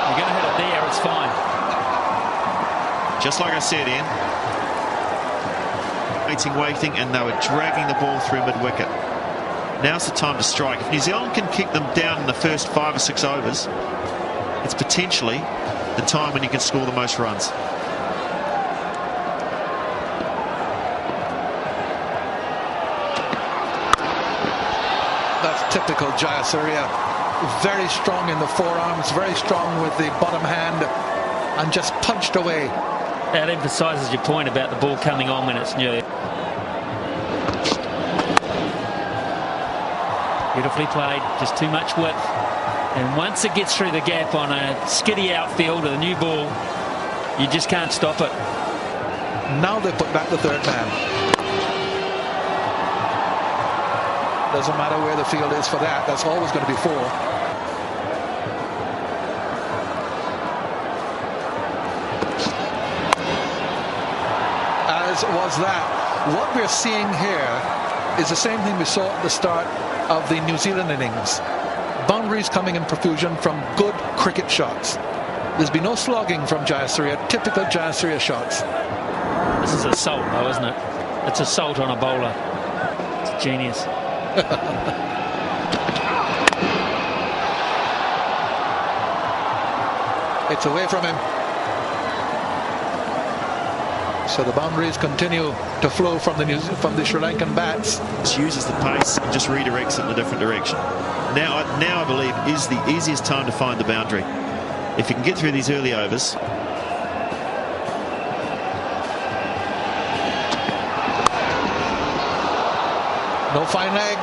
You're going to hit it there, it's fine. Just like I said, Ian. Waiting, and they were dragging the ball through mid-wicket. Now's the time to strike. If New Zealand can kick them down in the first 5 or 6 overs, it's potentially the time when you can score the most runs. That's typical Jayasuriya. Very strong in the forearms, very strong with the bottom hand, and just punched away. That emphasises your point about the ball coming on when it's new. Beautifully played, just too much width. And once it gets through the gap on a skiddy outfield with a new ball, you just can't stop it. Now they put back the third man. Doesn't matter where the field is for that. That's always going to be 4. As was that. What we're seeing here is the same thing we saw at the start of the New Zealand innings. Boundaries coming in profusion from good cricket shots. There's been no slogging from Jayasuriya, typical Jayasuriya shots. This is assault though, isn't it? It's assault on a bowler. It's genius. It's away from him. So the boundaries continue to flow from the Sri Lankan bats. Just uses the pace and just redirects it in a different direction. Now I believe is the easiest time to find the boundary. If you can get through these early overs. No fine leg.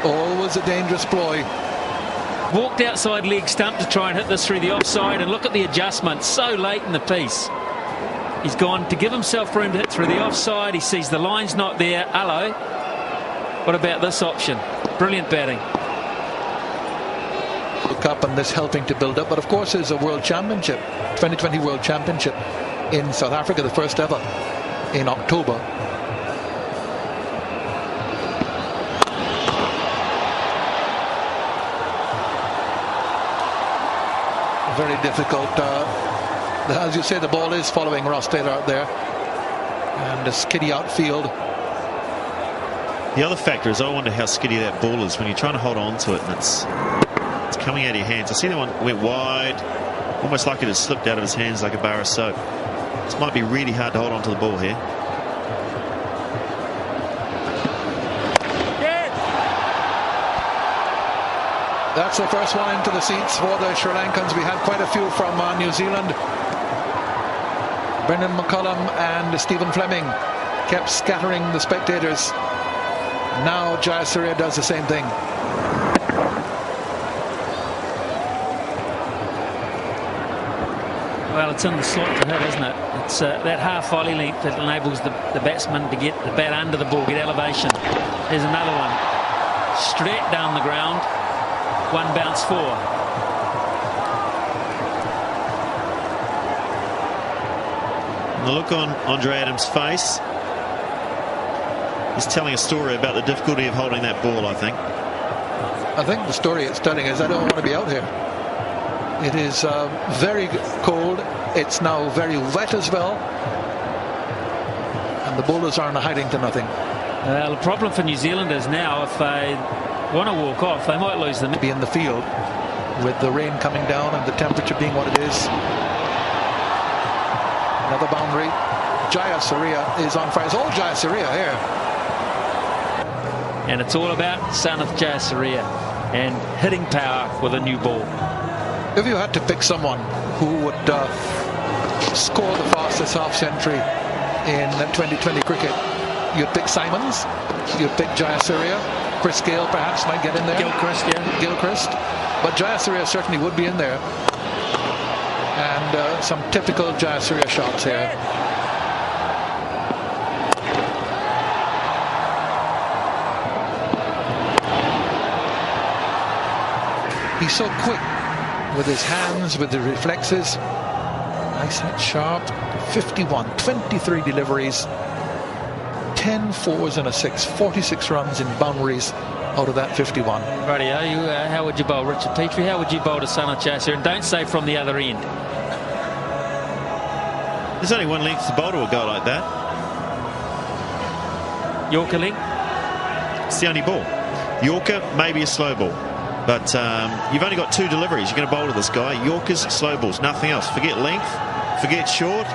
Always a dangerous ploy. Walked outside leg stump to try and hit this through the offside, and look at the adjustment so late in the piece. He's gone to give himself room to hit through the offside. He sees the line's not there. Hello. What about this option? Brilliant batting. Look up, and this helping to build up. But of course there's a World Championship, 2020 World Championship in South Africa, the first ever in October. Very difficult. As you say, the ball is following Ross Taylor out there, and a skiddy outfield. The other factor is I wonder how skiddy that ball is when you're trying to hold on to it and it's coming out of your hands. I see that one went wide, almost like it has slipped out of his hands like a bar of soap. This might be really hard to hold on to the ball here. That's the first one into the seats for the Sri Lankans. We had quite a few from New Zealand. Brendan McCullum and Stephen Fleming kept scattering the spectators. Now Jayasuriya does the same thing. Well, it's in the slot to hit, isn't it? It's that half volley length that enables the batsman to get the bat under the ball, get elevation. There's another one. Straight down the ground. One bounce 4. The look on Andre Adams' face is telling a story about the difficulty of holding that ball, I think. I think the story it's telling is I don't want to be out here. It is very cold. It's now very wet as well. And the bowlers aren't hiding to nothing. The problem for New Zealanders now, if they want to walk off, they might lose them. Be in the field with the rain coming down and the temperature being what it is. Another boundary. Jayasuriya is on fire. It's all Jayasuriya here. And it's all about Sanath Jayasuriya and hitting power with a new ball. If you had to pick someone who would score the fastest half century in 2020 cricket, you'd pick Simons, you'd pick Jayasuriya. Chris Gale perhaps might get in there. Gilchrist, yeah. Gilchrist. But Jayasuriya certainly would be in there. And some typical Jayasuriya shots here. He's so quick with his hands, with the reflexes. Nice hit, sharp. 51, 23 deliveries. 10 fours and a 6, 46 runs in boundaries. out of that 51. Rightio, how would you bowl Richard Petrie? How would you bowl to Sanath Master? And don't say from the other end. There's only one length to bowl to a guy like that. Yorker length? It's the only ball. Yorker, maybe a slow ball. But you've only got 2 deliveries. You're going to bowl to this guy. Yorkers, slow balls, nothing else. Forget length, forget short.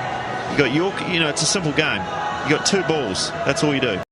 You got York. You know, it's a simple game. You got 2 balls. That's all you do.